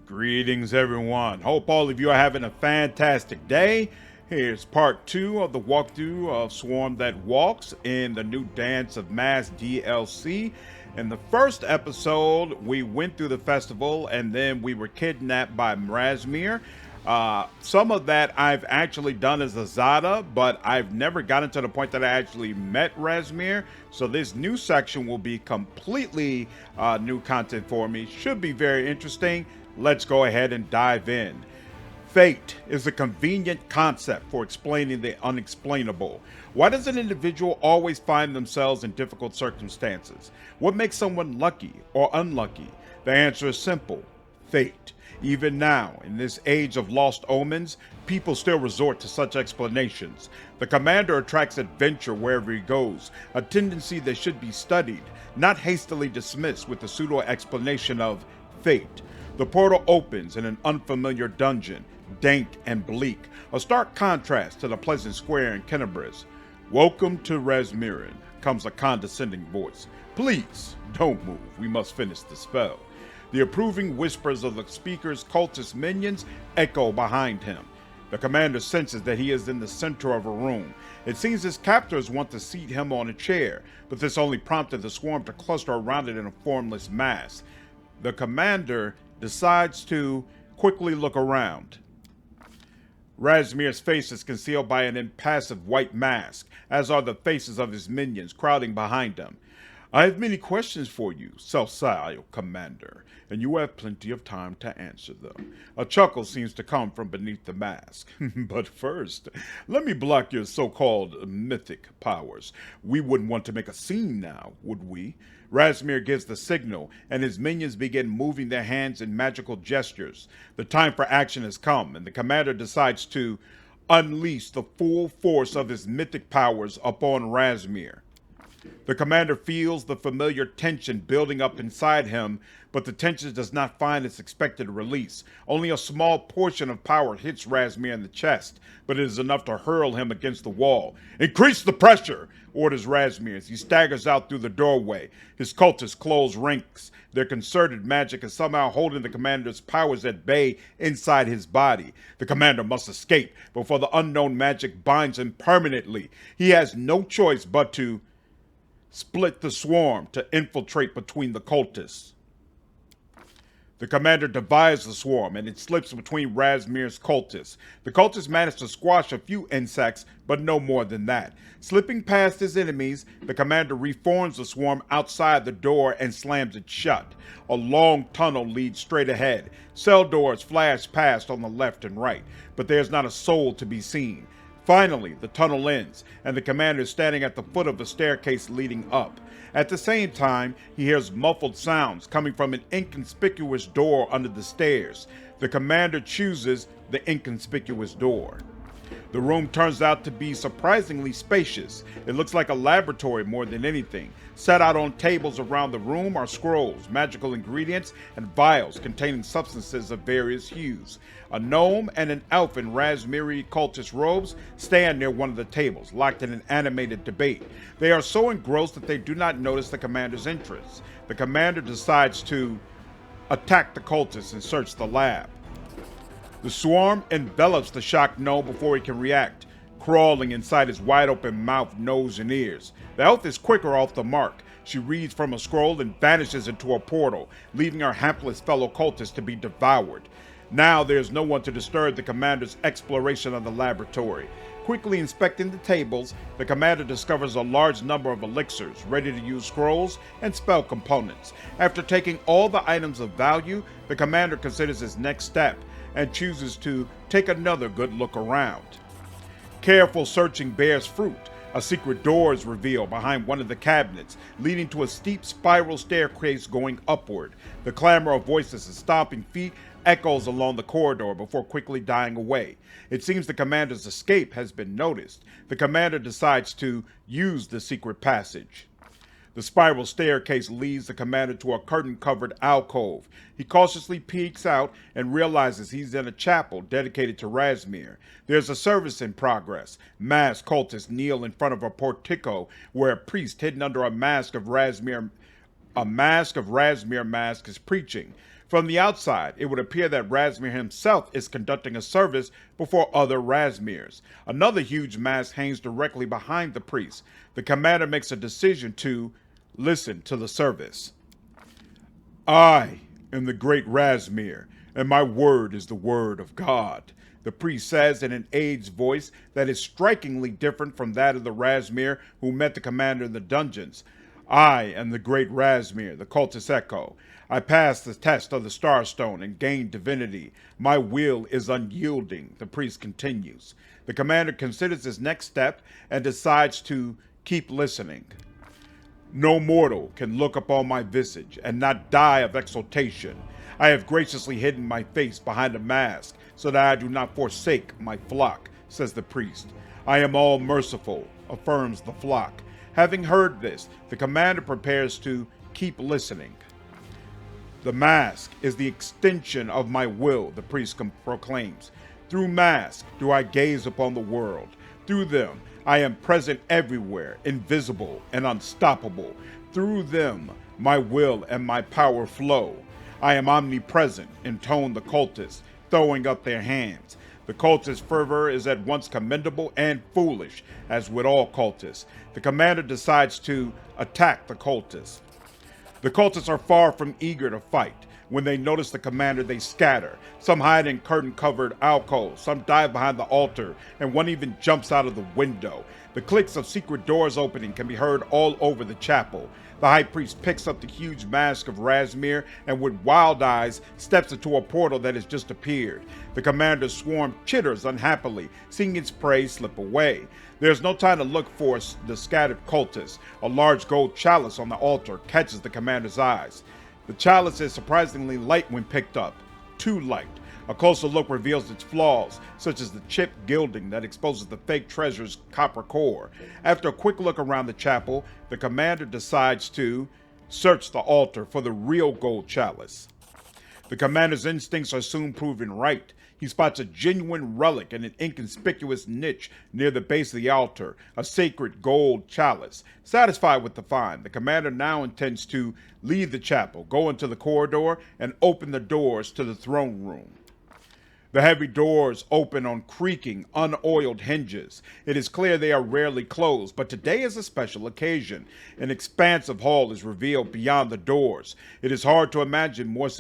Greetings, everyone. Hope all of you are having a fantastic day. Here's part 2 of the walkthrough of Swarm That Walks in the new Dance of Mass DLC. In the first episode, we went through the festival and then we were kidnapped by Razmir. Some of that I've actually done as a Zada, but I've never gotten to the point that I actually met Razmir. So this new section will be completely new content for me. Should be very interesting. Let's go ahead and dive in. Fate is a convenient concept for explaining the unexplainable. Why does an individual always find themselves in difficult circumstances? What makes someone lucky or unlucky? The answer is simple: fate. Even now, in this age of lost omens, people still resort to such explanations. The commander attracts adventure wherever he goes, a tendency that should be studied, not hastily dismissed with the pseudo explanation of fate. The portal opens in an unfamiliar dungeon, dank and bleak, a stark contrast to the pleasant square in Kenabris. "Welcome to Razmirin," comes a condescending voice. "Please, don't move, we must finish the spell." The approving whispers of the speaker's cultist minions echo behind him. The commander senses that he is in the center of a room. It seems his captors want to seat him on a chair, but this only prompted the swarm to cluster around it in a formless mass. The commander decides to quickly look around. Razmir's face is concealed by an impassive white mask, as are the faces of his minions crowding behind him. "I have many questions for you, self-styled commander, and you have plenty of time to answer them." A chuckle seems to come from beneath the mask. "But first, let me block your so-called mythic powers. We wouldn't want to make a scene now, would we?" Razmir gives the signal, and his minions begin moving their hands in magical gestures. The time for action has come, and the commander decides to unleash the full force of his mythic powers upon Razmir. The commander feels the familiar tension building up inside him, but the tension does not find its expected release. Only a small portion of power hits Razmir in the chest, but it is enough to hurl him against the wall. "Increase the pressure!" orders Razmir as he staggers out through the doorway. His cultists close ranks. Their concerted magic is somehow holding the commander's powers at bay inside his body. The commander must escape before the unknown magic binds him permanently. He has no choice but to split the swarm to infiltrate between the cultists. The commander divides the swarm, and it slips between Razmir's cultists. The cultists manage to squash a few insects, but no more than that. Slipping past his enemies, the commander reforms the swarm outside the door and slams it shut. A long tunnel leads straight ahead. Cell doors flash past on the left and right, but there's not a soul to be seen. Finally, the tunnel ends, and the commander is standing at the foot of the staircase leading up. At the same time, he hears muffled sounds coming from an inconspicuous door under the stairs. The commander chooses the inconspicuous door. The room turns out to be surprisingly spacious. It looks like a laboratory more than anything. Set out on tables around the room are scrolls, magical ingredients, and vials containing substances of various hues. A gnome and an elf in Razmiri cultist robes stand near one of the tables, locked in an animated debate. They are so engrossed that they do not notice the commander's entrance. The commander decides to attack the cultists and search the lab. The swarm envelops the shocked gnome before he can react, crawling inside his wide-open mouth, nose, and ears. The elf is quicker off the mark. She reads from a scroll and vanishes into a portal, leaving her hapless fellow cultists to be devoured. Now there is no one to disturb the commander's exploration of the laboratory. Quickly inspecting the tables, the commander discovers a large number of elixirs, ready-to-use scrolls, and spell components. After taking all the items of value, the commander considers his next step and chooses to take another good look around. Careful searching bears fruit. A secret door is revealed behind one of the cabinets, leading to a steep spiral staircase going upward. The clamor of voices and stomping feet echoes along the corridor before quickly dying away. It seems the commander's escape has been noticed. The commander decides to use the secret passage. The spiral staircase leads the commander to a curtain-covered alcove. He cautiously peeks out and realizes he's in a chapel dedicated to Razmir. There's a service in progress. Masked cultists kneel in front of a portico where a priest hidden under a mask of Razmir mask is preaching. From the outside, it would appear that Razmir himself is conducting a service before other Razmirs. Another huge mask hangs directly behind the priest. The commander makes a decision to listen to the service. I am the great Razmir, and my word is the word of God, the priest says in an aged voice that is strikingly different from that of the Razmir who met the commander in the dungeons. I am the great Razmir, the cultist echo. I passed the test of the Starstone and gained divinity. My will is unyielding, the priest continues. The commander considers his next step and decides to keep listening. No mortal can look upon my visage and not die of exultation. I have graciously hidden my face behind a mask so that I do not forsake my flock, says the priest. I am all merciful, affirms the flock. Having heard this, the commander prepares to keep listening. The mask is the extension of my will, the priest proclaims. Through mask do I gaze upon the world. Through them I am present everywhere, invisible and unstoppable. Through them my will and my power flow. I am omnipresent, intone the cultists, throwing up their hands. The cultist fervor is at once commendable and foolish, as with all cultists. The commander decides to attack the cultists. The cultists are far from eager to fight. When they notice the commander, they scatter. Some hide in curtain-covered alcoves, some dive behind the altar, and one even jumps out of the window. The clicks of secret doors opening can be heard all over the chapel. The high priest picks up the huge mask of Razmir and with wild eyes steps into a portal that has just appeared. The commander's swarm chitters unhappily, seeing its prey slip away. There's no time to look for the scattered cultists. A large gold chalice on the altar catches the commander's eyes. The chalice is surprisingly light when picked up. Too light. A closer look reveals its flaws, such as the chipped gilding that exposes the fake treasure's copper core. After a quick look around the chapel, the commander decides to search the altar for the real gold chalice. The commander's instincts are soon proven right. He spots a genuine relic in an inconspicuous niche near the base of the altar, a sacred gold chalice. Satisfied with the find, the commander now intends to leave the chapel, go into the corridor, and open the doors to the throne room. The heavy doors open on creaking, unoiled hinges. It is clear they are rarely closed, but today is a special occasion. An expansive hall is revealed beyond the doors. It is hard to imagine more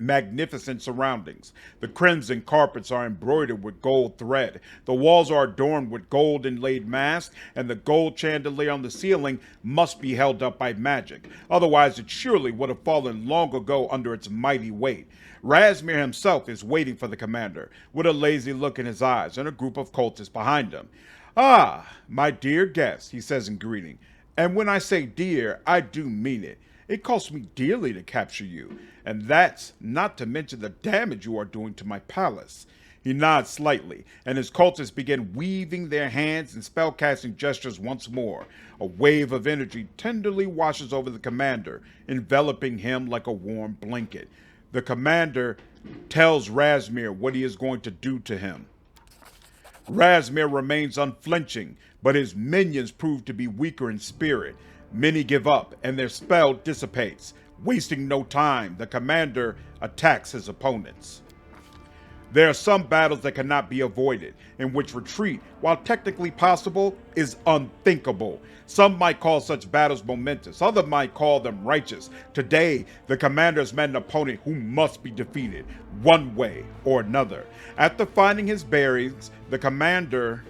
magnificent surroundings. The crimson carpets are embroidered with gold thread. The walls are adorned with gold inlaid masks, and the gold chandelier on the ceiling must be held up by magic. Otherwise, it surely would have fallen long ago under its mighty weight. Razmir himself is waiting for the commander, with a lazy look in his eyes and a group of cultists behind him. "Ah, my dear guest," he says in greeting. "And when I say dear, I do mean it. It cost me dearly to capture you, and that's not to mention the damage you are doing to my palace." He nods slightly, and his cultists begin weaving their hands in spellcasting gestures once more. A wave of energy tenderly washes over the commander, enveloping him like a warm blanket. The commander tells Razmir what he is going to do to him. Razmir remains unflinching, but his minions prove to be weaker in spirit. Many give up, and their spell dissipates. Wasting no time, the commander attacks his opponents. There are some battles that cannot be avoided, in which retreat, while technically possible, is unthinkable. Some might call such battles momentous, others might call them righteous. Today, the commander has met an opponent who must be defeated, one way or another. After finding his bearings, the commander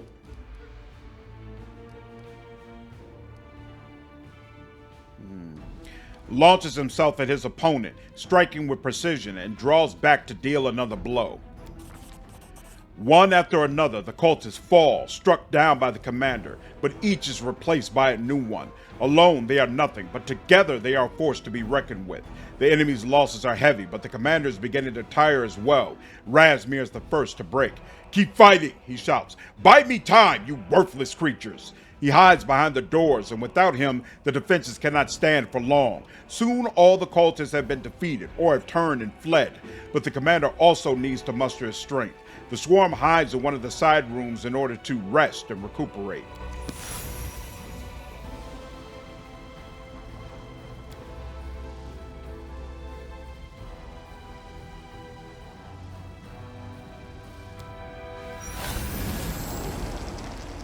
launches himself at his opponent, striking with precision, and draws back to deal another blow. One after another, the cultists fall, struck down by the commander, but each is replaced by a new one. Alone, they are nothing, but together they are forced to be reckoned with. The enemy's losses are heavy, but the commander is beginning to tire as well. Razmir is the first to break. "Keep fighting," he shouts. "Buy me time, you worthless creatures." He hides behind the doors, and without him, the defenses cannot stand for long. Soon all the cultists have been defeated, or have turned and fled, but the commander also needs to muster his strength. The swarm hides in one of the side rooms in order to rest and recuperate.